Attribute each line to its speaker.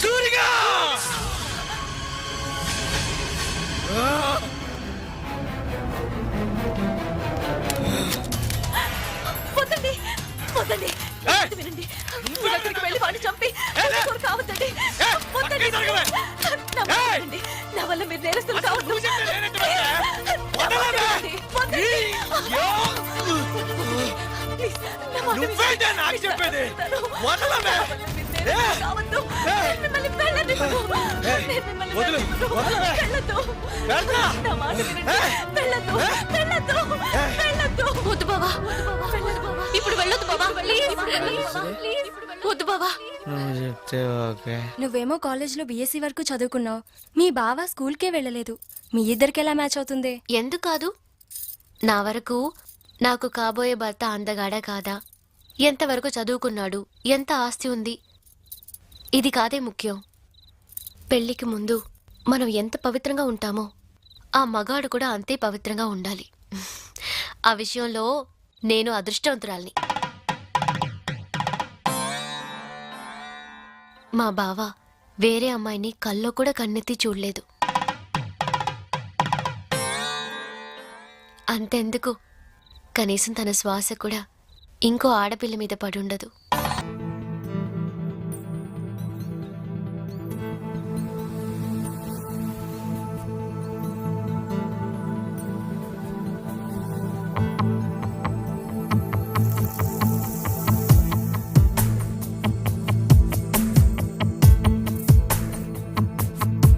Speaker 1: సూరిగా
Speaker 2: వద్దండి వద్దండి వినండి అక్కడికి వెళ్ళి వాడిని చంపి కావద్దండి నా వల్ల మీరు నేరస్తులు కావద్దు
Speaker 1: చెప్పేది
Speaker 2: వద్దు బాబా ఇప్పుడు వెళ్ళొద్దు బాబా వద్దు బాబా.
Speaker 3: నువ్వేమో కాలేజ్లో బీఎస్సీ వరకు చదువుకున్నావు, మీ బావ స్కూల్కే వెళ్ళలేదు. మీ ఇద్దరికి ఎలా మ్యాచ్ అవుతుంది?
Speaker 2: ఎందుకు కాదు? నా వరకు నాకు కాబోయే భర్త అందగాడా కాదా, ఎంతవరకు చదువుకున్నాడు, ఎంత ఆస్తి ఉంది, ఇది కాదే ముఖ్యం. పెళ్లికి ముందు మనం ఎంత పవిత్రంగా ఉంటామో ఆ మగాడు కూడా అంతే పవిత్రంగా ఉండాలి. ఆ విషయంలో నేను అదృష్టవంతురాల్ని. మా బావ వేరే అమ్మాయిని కల్లో కూడా కన్నెత్తి చూడలేదు. అంతెందుకు, కనీసం తన శ్వాస కూడా ఇంకో ఆడపిల్ల మీద పడుండదు.